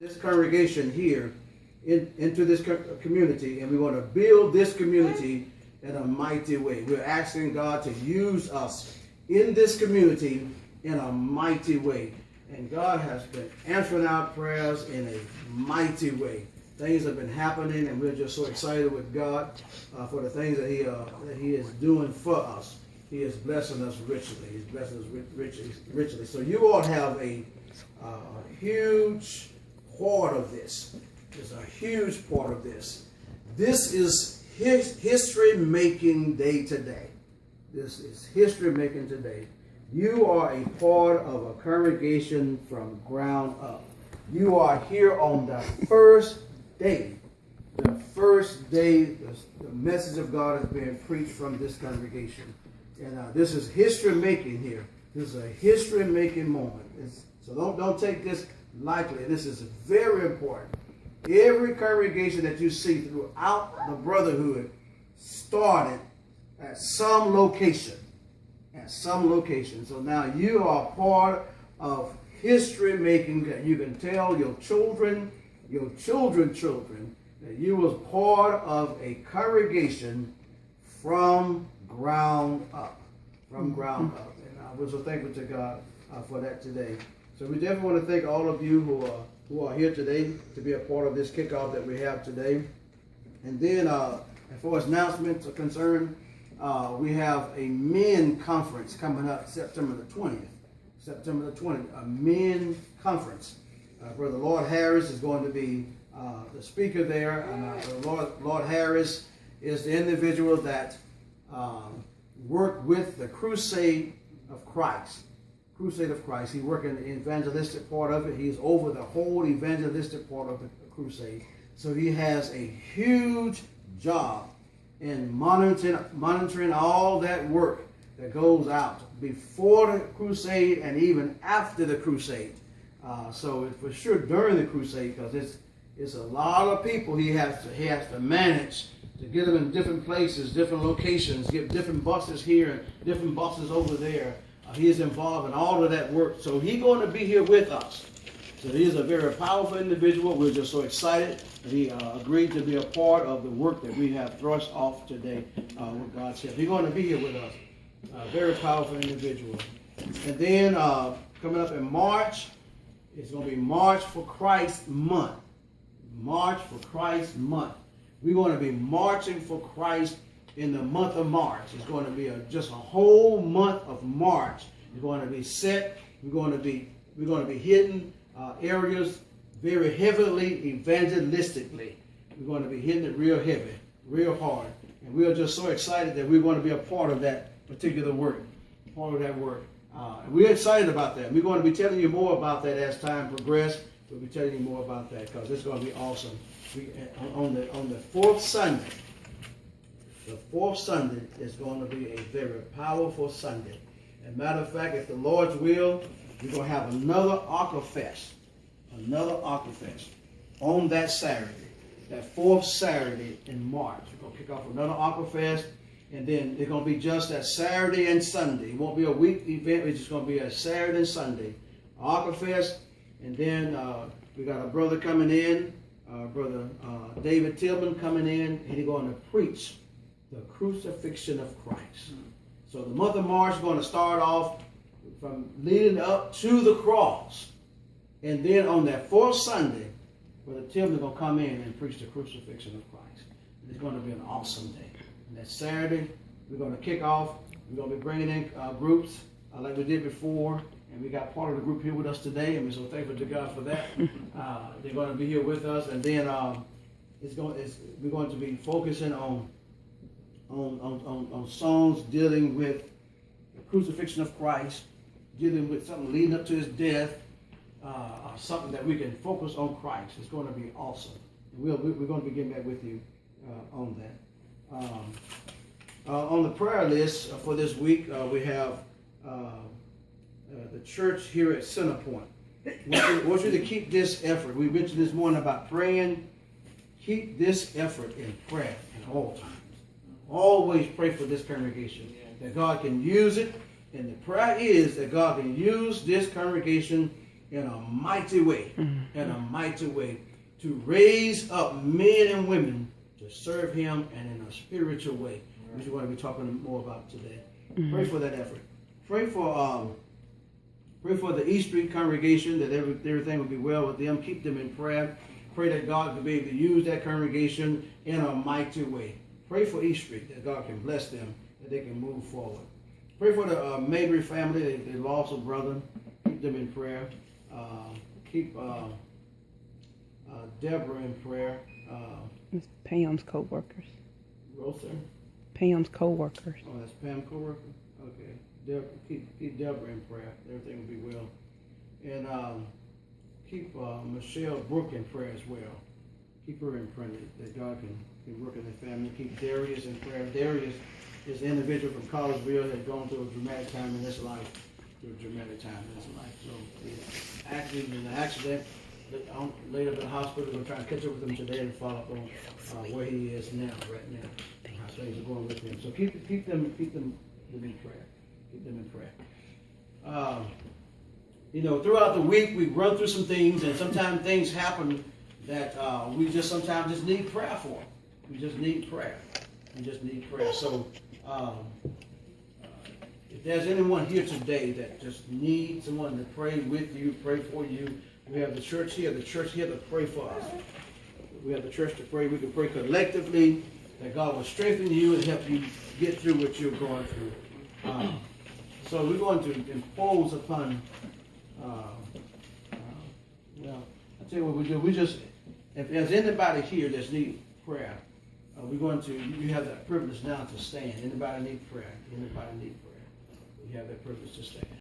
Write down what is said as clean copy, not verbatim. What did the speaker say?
this congregation here into this community, and we want to build this community in a mighty way. We're asking God to use us in this community in a mighty way. And God has been answering our prayers in a mighty way. Things have been happening, and we're just so excited with God for the things that He is doing for us. He is blessing us richly. He's blessing us richly. So you all have a huge part of this. There's a huge part of this. This is history-making day today. This is history-making today. You are a part of a congregation from ground up. You are here on the first day. The first day the message of God is being preached from this congregation. And this is history-making here. This is a history-making moment. So don't take this lightly. This is very important. Every congregation that you see throughout the brotherhood started at some location. At some location. So now you are part of history making, that you can tell your children, children, that you was part of a congregation from ground up. From ground up. And we're so thankful to God for that today. So we definitely want to thank all of you who are here today to be a part of this kickoff that we have today. And then as far as announcements are concerned, we have a men conference coming up September the 20th. September the 20th, a men conference. Brother Lord Harris is going to be the speaker there. And Lord Harris is the individual that worked with the Crusade of Christ. Crusade of Christ. He worked in the evangelistic part of it. He's over the whole evangelistic part of the crusade. So he has a huge job in monitoring all that work that goes out before the crusade and even after the crusade. So for sure during the crusade, because it's a lot of people he has to manage to get them in different places, different locations, get different buses here, different buses over there. He is involved in all of that work. So he's going to be here with us. So he is a very powerful individual. We're just so excited that he agreed to be a part of the work that we have thrust off today with God's help. He's going to be here with us. A very powerful individual. And then coming up in March, it's going to be March for Christ month. March for Christ month. We're going to be marching for Christ in the month of March. It's going to be just a whole month of March. It's going to be set. We're going to be hitting areas very heavily evangelistically. We're going to be hitting it real heavy, real hard. And we are just so excited that we're going to be a part of that particular work, part of that work. And we're excited about that. We're going to be telling you more about that as time progresses. We'll be telling you more about that because it's going to be awesome. On the fourth Sunday, the fourth Sunday is going to be a very powerful Sunday. As a matter of fact, if the Lord's will, we're going to have another Aquafest. Another Aquafest on that Saturday. That fourth Saturday in March. We're going to kick off another Aquafest. And then it's going to be just that Saturday and Sunday. It won't be a week event. It's just going to be a Saturday and Sunday. Aquafest. And then we got a brother coming in. Brother David Tillman coming in. And he's going to preach the crucifixion of Christ. So the month of March is going to start off from leading up to the cross. And then on that fourth Sunday, Brother Tillman is going to come in and preach the crucifixion of Christ. And it's going to be an awesome day. And that Saturday, we're going to kick off. We're going to be bringing in groups like we did before. And we got part of the group here with us today. And we're so thankful to God for that. They're going to be here with us. And then we're going to be focusing on songs dealing with the crucifixion of Christ, dealing with something leading up to his death, something that we can focus on Christ. It's going to be awesome. And we're going to be getting back with you on that. On the prayer list for this week, we have the church here at Centerpoint. I want you to keep this effort. We mentioned this morning about praying. Keep this effort in prayer at all times. Always pray for this congregation, that God can use it. And the prayer is that God can use this congregation in a mighty way, in a mighty way, to raise up men and women to serve him and in a spiritual way, which we're going to be talking more about today. Pray for that effort. Pray for the East Street congregation, that everything will be well with them. Keep them in prayer. Pray that God will be able to use that congregation in a mighty way. Pray for East Street, that God can bless them, that they can move forward. Pray for the Mabry family. They lost a brother. Keep them in prayer. Keep Deborah in prayer. It's Pam's co-workers. Rosa? Pam's co-workers. Oh, that's Pam's co-worker? Okay. Keep Deborah in prayer. Everything will be well. And keep Michelle Brooke in prayer as well. Keep her in prayer that God can work in the family. Keep Darius in prayer. Darius is an individual from Collegeville that has gone through a dramatic time in his life. So actually in an accident, laid up in the hospital. We're trying to catch up with him today and follow up on where he is now, right now, how things are going with him. So keep them in prayer. Keep them in prayer. Throughout the week we run through some things, and sometimes things happen that we sometimes just need prayer for. We just need prayer. So if there's anyone here today that just needs someone to pray with you, pray for you, we have the church here to pray for us. We have the church to pray. We can pray collectively that God will strengthen you and help you get through what you're going through. So we're going to impose upon, I'll tell you what we do. If there's anybody here that needs prayer, you have that privilege now to stand. Anybody need prayer? You have that privilege to stand.